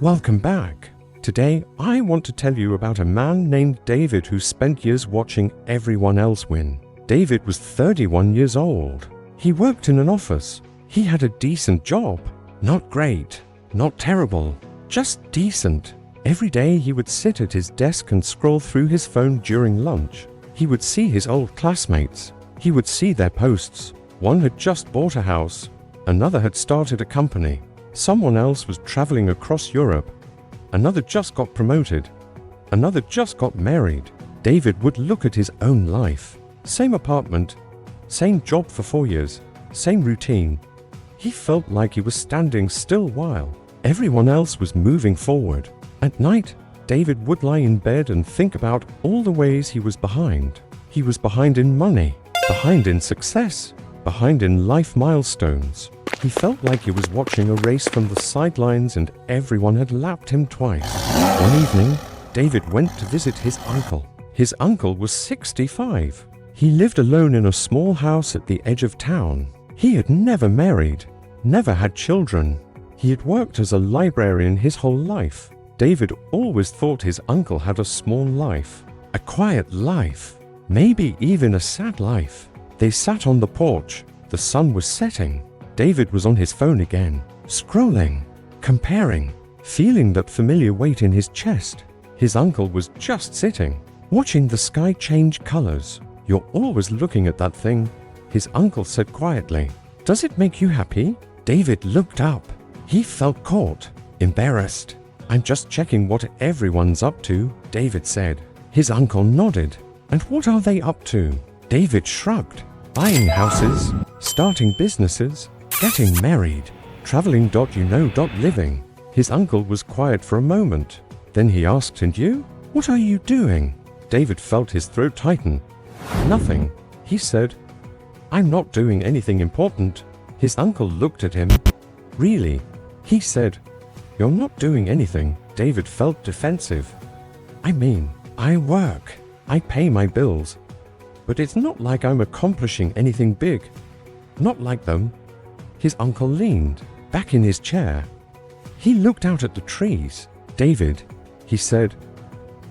Welcome back. Today, I want to tell you about a man named David who spent years watching everyone else win. David was 31 years old. He worked in an office. He had a decent job. Not great, not terrible, just decent. Every day he would sit at his desk and scroll through his phone during lunch. He would see his old classmates. He would see their posts. One had just bought a house. Another had started a company. Someone else was traveling across Europe. Another just got promoted. Another just got married. David would look at his own life. Same apartment, same job for 4 years, same routine. He felt like he was standing still while everyone else was moving forward. At night, David would lie in bed and think about all the ways he was behind. He was behind in money, behind in success, behind in life milestones. He felt like he was watching a race from the sidelines and everyone had lapped him twice. One evening, David went to visit his uncle. His uncle was 65. He lived alone in a small house at the edge of town. He had never married, never had children. He had worked as a librarian his whole life. David always thought his uncle had a small life, a quiet life, maybe even a sad life. They sat on the porch. The sun was setting. David was on his phone again, scrolling, comparing, feeling that familiar weight in his chest. His uncle was just sitting, watching the sky change colors. "You're always looking at that thing," his uncle said quietly. "Does it make you happy?" David looked up. He felt caught, embarrassed. "I'm just checking what everyone's up to," David said. His uncle nodded. "And what are they up to?" David shrugged. "Buying houses, starting businesses, getting married, traveling. Living. His uncle was quiet for a moment. Then he asked, "And you? What are you doing?" David felt his throat tighten. "Nothing," he said. "I'm not doing anything important." His uncle looked at him. "Really?" he said. "You're not doing anything." David felt defensive. "I mean, I work. I pay my bills. But it's not like I'm accomplishing anything big. Not like them." His uncle leaned back in his chair. He looked out at the trees. "David," he said,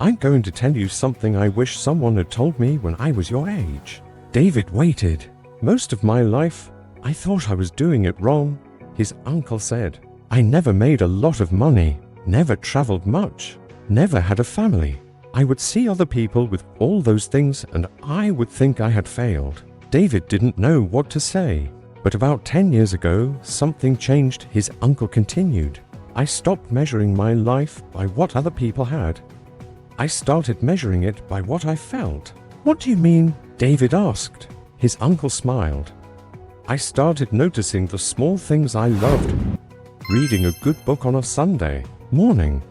"I'm going to tell you something I wish someone had told me when I was your age." David waited. "Most of my life, I thought I was doing it wrong," his uncle said. "I never made a lot of money, never traveled much, never had a family. I would see other people with all those things and I would think I had failed." David didn't know what to say. But about 10 years ago, something changed, his uncle continued. "I stopped measuring my life by what other people had. I started measuring it by what I felt." "What do you mean?" David asked. His uncle smiled. "I started noticing the small things I loved. Reading a good book on a Sunday morning,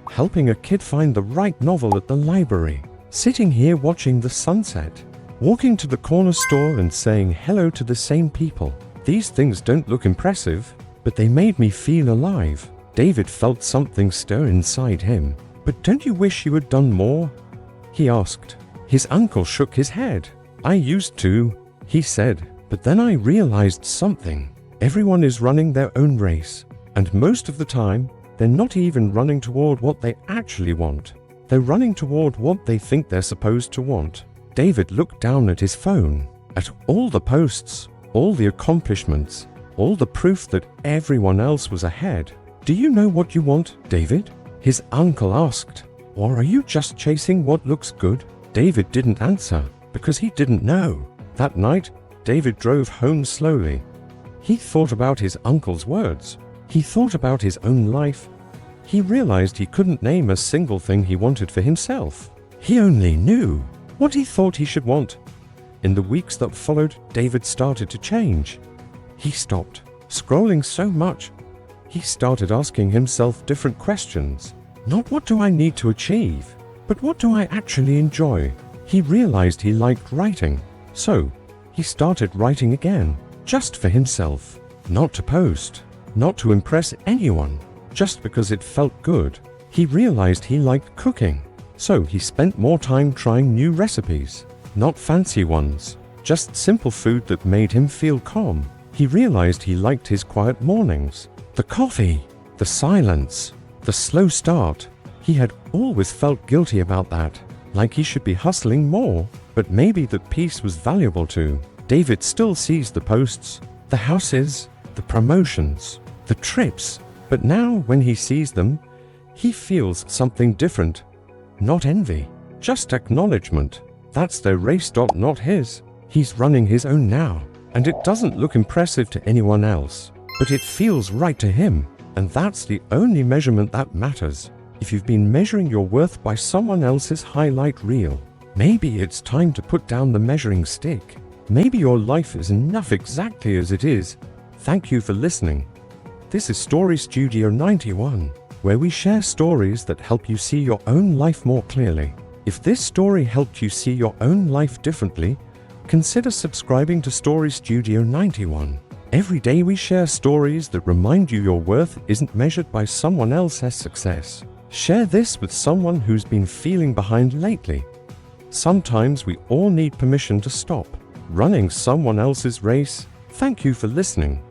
helping a kid find the right novel at the library, sitting here watching the sunset, walking to the corner store and saying hello to the same people. These things don't look impressive, but they made me feel alive." David felt something stir inside him. "But don't you wish you had done more?" he asked. His uncle shook his head. "I used to," he said, "but then I realized something. Everyone is running their own race, and most of the time, they're not even running toward what they actually want. They're running toward what they think they're supposed to want." David looked down at his phone, at all the posts, all the accomplishments, all the proof that everyone else was ahead. "Do you know what you want, David?" his uncle asked. "Or are you just chasing what looks good?" David didn't answer, because he didn't know. That night, David drove home slowly. He thought about his uncle's words. He thought about his own life. He realized he couldn't name a single thing he wanted for himself. He only knew what he thought he should want. In the weeks that followed, David started to change. He stopped scrolling so much. He started asking himself different questions. Not what do I need to achieve, but what do I actually enjoy? He realized he liked writing, so he started writing again, just for himself, not to post, not to impress anyone, just because it felt good. He realized he liked cooking, so he spent more time trying new recipes, not fancy ones, just simple food that made him feel calm. He realized he liked his quiet mornings, the coffee, the silence, The slow start. He had always felt guilty about that, like he should be hustling more, but maybe that peace was valuable too. David still sees the posts, the houses, the promotions, the trips, but now when he sees them, he feels something different. Not envy, just acknowledgement. That's their race, not his. He's running his own now, and it doesn't look impressive to anyone else, but it feels right to him, and that's the only measurement that matters. If you've been measuring your worth by someone else's highlight reel, maybe it's time to put down the measuring stick. Maybe your life is enough exactly as it is. Thank you for listening. This is Story Studio 91, where we share stories that help you see your own life more clearly. If this story helped you see your own life differently, consider subscribing to Story Studio 91. Every day we share stories that remind you your worth isn't measured by someone else's success. Share this with someone who's been feeling behind lately. Sometimes we all need permission to stop running someone else's race. Thank you for listening.